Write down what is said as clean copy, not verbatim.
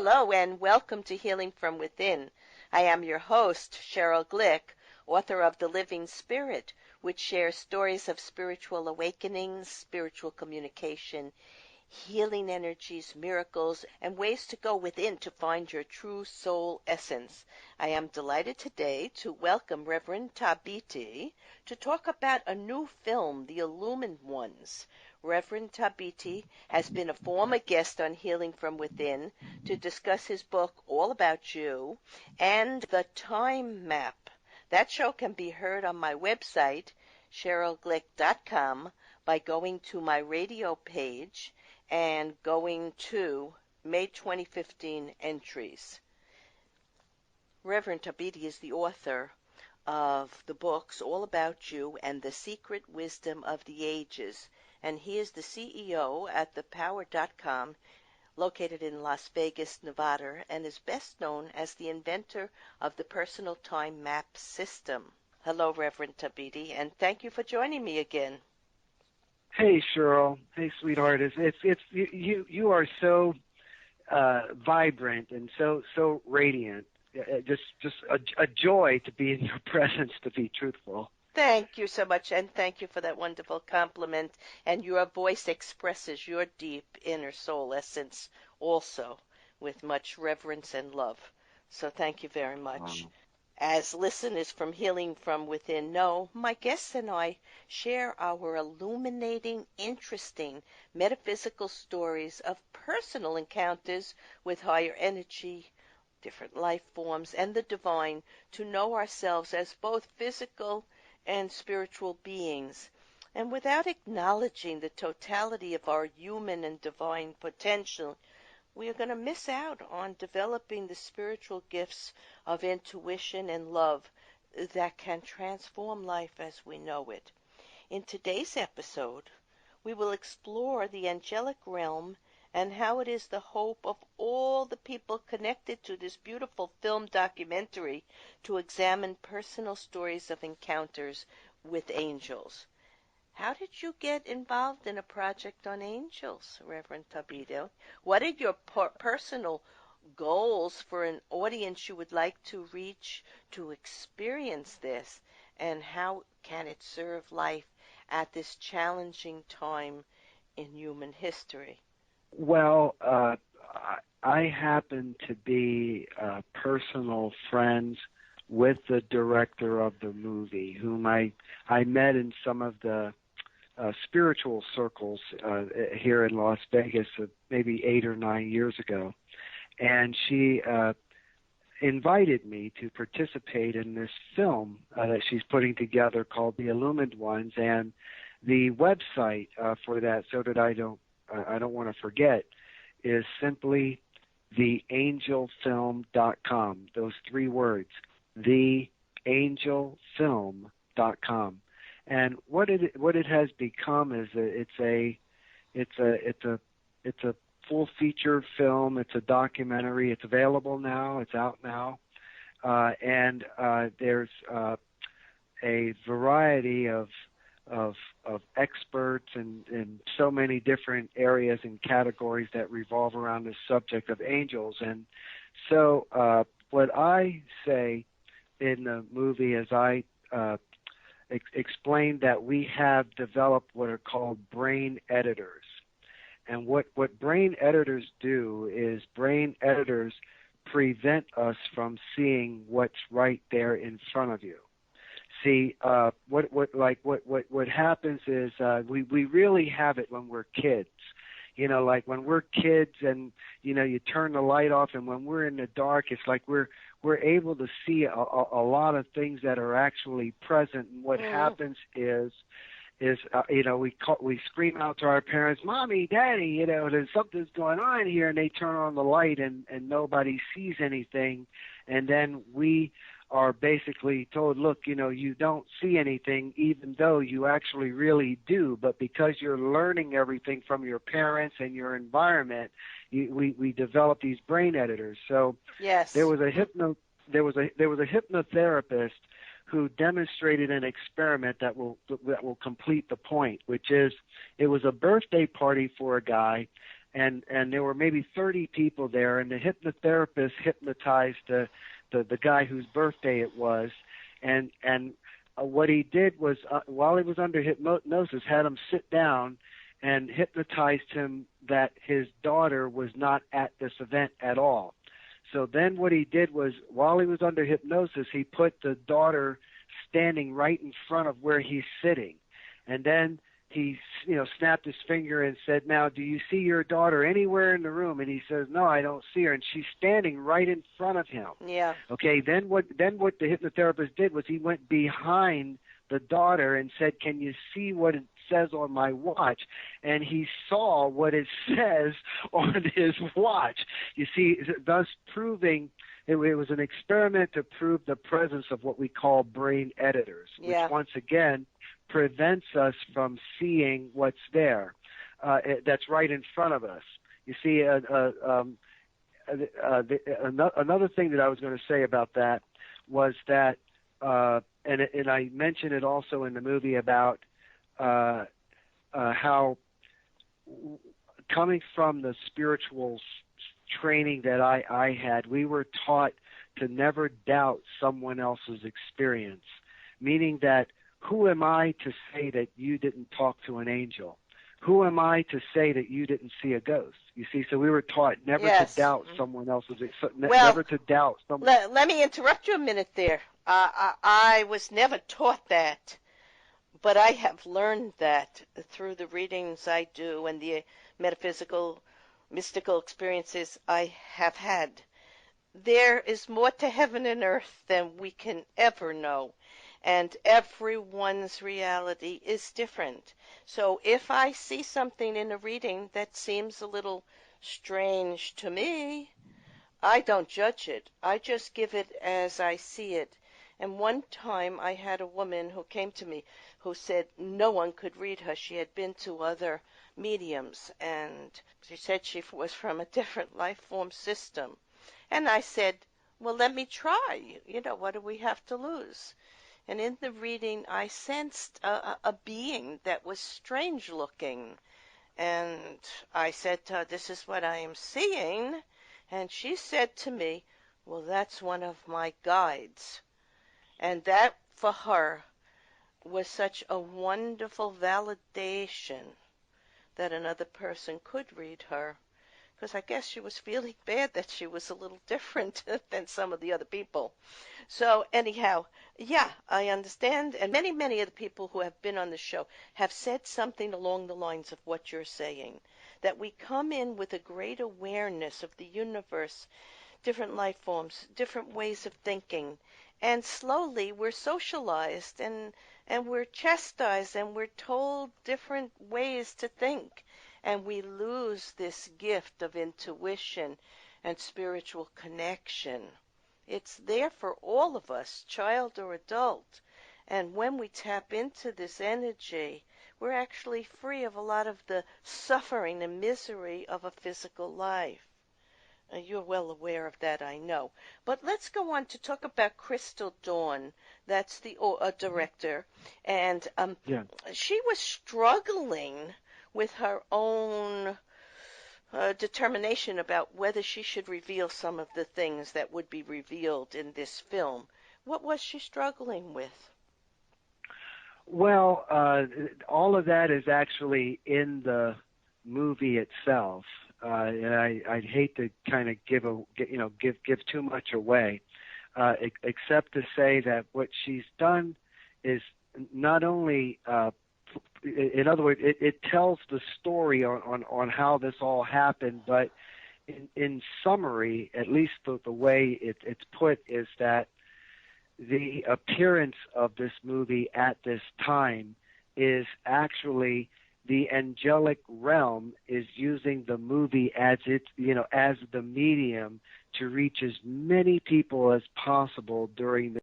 Hello and welcome to Healing from Within. I am your host, Sheryl Glick, author of The Living Spirit, which shares stories of spiritual awakenings, spiritual communication, healing energies, miracles, and ways to go within to find your true soul essence. I am delighted today to welcome Reverend Thabiti to talk about a new film, The Illumined Ones. Reverend Thabiti has been a former guest on Healing from Within to discuss his book, All About You, and The Time Map. That show can be heard on my website, SherylGlick.com, by going to my radio page and going to May 2015 entries. Reverend Thabiti is the author of the books All About You and The Secret Wisdom of the Ages, and he is the CEO at thepower.com, located in Las Vegas, Nevada, and is best known as the inventor of the personal time map system. Hello, Reverend Thabiti, and thank you for joining me again. Hey, Sheryl. Hey, sweetheart. You are so vibrant and so radiant. Just a joy to be in your presence, to be truthful. Thank you so much, and thank you for that wonderful compliment. And your voice expresses your deep inner soul essence also with much reverence and love. So thank you very much. Wow. As listeners from Healing from Within know, my guests and I share our illuminating, interesting, metaphysical stories of personal encounters with higher energy, different life forms, and the divine to know ourselves as both physical and spiritual beings. And without acknowledging the totality of our human and divine potential, we are going to miss out on developing the spiritual gifts of intuition and love that can transform life as we know it. In today's episode, we will explore the angelic realm and how it is the hope of all the people connected to this beautiful film documentary to examine personal stories of encounters with angels. How did you get involved in a project on angels, Reverend Thabiti? What are your personal goals for an audience you would like to reach to experience this, and how can it serve life at this challenging time in human history? Well, I happen to be personal friends with the director of the movie, whom I met in some of the spiritual circles here in Las Vegas maybe 8 or 9 years ago. And she invited me to participate in this film that she's putting together called The Illumined Ones. And the website for that, so that I don't want to forget, is simply theangelfilm.com. Those 3 words, theangelfilm.com. And what it has become is it's a full feature film. It's a documentary. It's available now. It's out now, and there's a variety of experts in so many different areas and categories that revolve around the subject of angels. And so what I say in the movie is I explain that we have developed what are called brain editors. And what brain editors do is brain editors prevent us from seeing what's right there in front of you. See, what happens is we really have it when we're kids. You know, like when we're kids and, you know, you turn the light off, and when we're in the dark, it's like we're able to see a lot of things that are actually present. And what happens is you know, we scream out to our parents, "Mommy, Daddy, you know, there's something's going on here," and they turn on the light and nobody sees anything. And then we are basically told, look, you know, you don't see anything, even though you actually really do. But because you're learning everything from your parents and your environment, we develop these brain editors. So yes, there was a hypnotherapist who demonstrated an experiment that will complete the point, which is it was a birthday party for a guy, and there were maybe 30 people there, and the hypnotherapist hypnotized the guy whose birthday it was, and what he did was while he was under hypnosis, had him sit down and hypnotized him that his daughter was not at this event at all. So then what he did was, while he was under hypnosis, he put the daughter standing right in front of where he's sitting. And then he, snapped his finger and said, "Now, do you see your daughter anywhere in the room?" And he says, "No, I don't see her." And she's standing right in front of him. Yeah. Okay, then what the hypnotherapist did was he went behind the daughter and said, "Can you see what it says on my watch?" And he saw what it says on his watch. You see, thus proving it was an experiment to prove the presence of what we call brain editors, which once again prevents us from seeing what's there. That's right in front of us. You see, another thing that I was going to say about that was that, and I mentioned it also in the movie about how coming from the spiritual training that I had, we were taught to never doubt someone else's experience, meaning that who am I to say that you didn't talk to an angel? Who am I to say that you didn't see a ghost? You see, so we were taught never to doubt someone else's, never to doubt someone. Let me interrupt you a minute there. I was never taught that, but I have learned that through the readings I do and the metaphysical, mystical experiences I have had. There is more to heaven and earth than we can ever know, and everyone's reality is different. So if I see something in a reading that seems a little strange to me, I don't judge it. I just give it as I see it. And one time I had a woman who came to me who said no one could read her. She had been to other mediums, and she said she was from a different life form system. And I said, well, let me try. What do we have to lose? And in the reading, I sensed a being that was strange looking. And I said to her, this is what I am seeing. And she said to me, well, that's one of my guides. And that, for her, was such a wonderful validation that another person could read her. Because I guess she was feeling bad that she was a little different than some of the other people. So anyhow, yeah, I understand. And many, many of the people who have been on the show have said something along the lines of what you're saying, that we come in with a great awareness of the universe, different life forms, different ways of thinking, and slowly we're socialized and we're chastised and we're told different ways to think. And we lose this gift of intuition and spiritual connection. It's there for all of us, child or adult. And when we tap into this energy, we're actually free of a lot of the suffering and misery of a physical life. You're well aware of that, I know. But let's go on to talk about Crystal Dawn. That's the director. And she was struggling with her own determination about whether she should reveal some of the things that would be revealed in this film. What was she struggling with? Well, all of that is actually in the movie itself, and I'd hate to kind of give too much away, except to say that what she's done is not only in other words, it tells the story on how this all happened, but in summary, at least the way it's put, is that the appearance of this movie at this time is actually the angelic realm is using the movie as as the medium to reach as many people as possible during the